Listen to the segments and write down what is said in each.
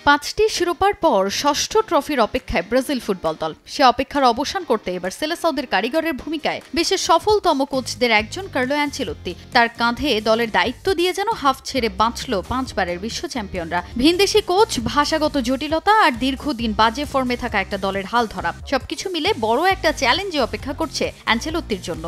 পাঁচটি শিরোপার পর ষষ্ঠ ট্রফির অপেক্ষায় ব্রাজিল ফুটবল দল। সে অপেক্ষার অবসান করতে এবার সেলেসাওদের কারিগরের ভূমিকায় বিশ্বের সফলতম কোচদের একজন কার্লো অ্যানচেলোত্তি। তার কাঁধে দলের দায়িত্ব দিয়ে যেন হাফ ছেড়ে বাঁচল পাঁচবারের বিশ্ব চ্যাম্পিয়নরা। ভিনদেশি কোচ, ভাষাগত জটিলতা আর দীর্ঘদিন বাজে ফর্মে থাকা একটা দলের হাল ধরা, সবকিছু মিলে বড় একটা চ্যালেঞ্জে অপেক্ষা করছে অ্যানচেলোত্তির জন্য।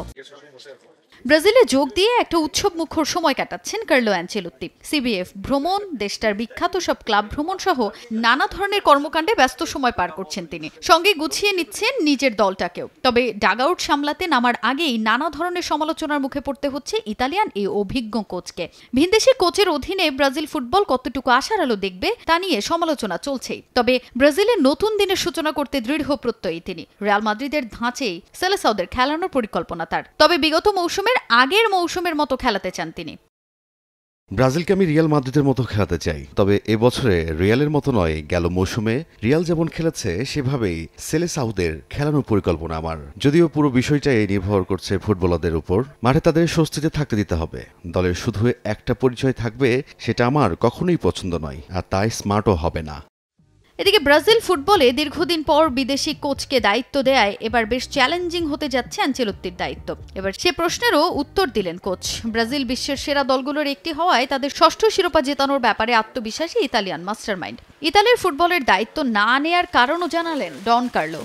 ব্রাজিলে যোগ দিয়ে একটা উৎসব মুখর সময় কাটাচ্ছেন কার্লো অ্যানচেলোত্তি। সিবিএফ ভ্রমণ, দেশটার বিখ্যাত সব ক্লাব ভ্রমণ সহ নানা ধরনের কর্মকাণ্ডে ব্যস্ত সময় পার করছেন তিনি। সঙ্গে গুছিয়ে নিচ্ছেন নিজের দলটাকেও। তবে ডাগআউট সামলাতে নামার আগেই নানা ধরনের সমালোচনার মুখে পড়তে হচ্ছে ইতালিয়ান এই অভিজ্ঞ কোচকে। ভিনদেশি কোচের অধীনে ব্রাজিল ফুটবল কতটুকু আশার আলো দেখবে তা নিয়ে সমালোচনা চলছেই। তবে ব্রাজিলের নতুন দিনের সূচনা করতে দৃঢ় প্রত্যয়ী তিনি। রিয়াল মাদ্রিদের ধাঁচেই সেলেসাওদের খেলানোর পরিকল্পনা তার। তবে বিগত মৌসুমে আগের মৌসুমের মতো খেলাতে চান তিনি। ব্রাজিলকে আমি রিয়াল মাদ্রিদের মতো খেলাতে চাই, তবে এবছরে রিয়ালের মতো নয়। গেল মৌসুমে রিয়াল যেমন খেলেছে সেভাবেই সেলেসাওদের খেলানোর পরিকল্পনা আমার। যদিও পুরো বিষয়টাই নির্ভর করছে ফুটবলারদের উপর। মাঠে তাদের স্বস্তিতে থাকতে দিতে হবে। দলের শুধু একটা পরিচয় থাকবে, সেটা আমার কখনোই পছন্দ নয়, আর তাই স্মার্টও হবে না। এদিকে ব্রাজিল ফুটবলে দীর্ঘদিন পর বিদেশি কোচকে দায়িত্ব দেয়ায় এবার বেশ চ্যালেঞ্জিং হতে যাচ্ছে অ্যানচেলোত্তির দায়িত্ব। এবার সে প্রশ্নেরও উত্তর দিলেন কোচ। ব্রাজিল বিশ্বের সেরা দলগুলোর একটি হওয়ায় তাদের ষষ্ঠ শিরোপা জেতানোর ব্যাপারে আত্মবিশ্বাসী ইতালিয়ান মাস্টারমাইন্ড। ইতালির ফুটবলের দায়িত্ব না নেয়ার কারণও জানালেন ডন কার্লো।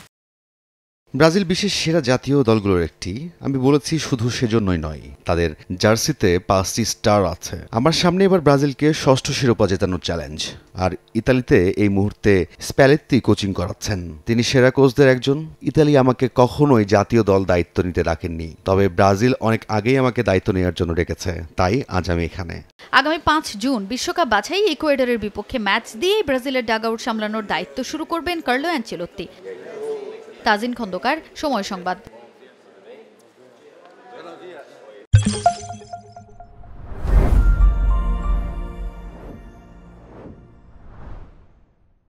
ব্রাজিল বিশ্বের সেরা জাতীয় দলগুলোর একটি। আমি বলেছি শুধু সেজন্যই নয়, তাদের জার্সিতে 5টি স্টার আছে। আমার সামনে এবার ব্রাজিলকে ষষ্ঠ শিরোপা জেতানোর চ্যালেঞ্জ। আর ইতালিতে এই মুহূর্তে স্প্যালেত্তি কোচিং করাচ্ছেন। তিনি সেরা কোচদের একজন। ইতালি আমাকে কখনোই জাতীয় দল দায়িত্ব নিতে ডাকেননি, তবে ব্রাজিল অনেক আগেই আমাকে দায়িত্ব নেওয়ার জন্য ডেকেছে, তাই আজ আমি এখানে। আগামী 5 জুন বিশ্বকাপ বাছাই ইকুয়েডরের বিপক্ষে ম্যাচ দিয়ে ব্রাজিলের ডাগআউট সামলানোর দায়িত্ব শুরু করবেন কার্লো অ্যানচেলোত্তি। তাজিন খন্দকার, সময় সংবাদ।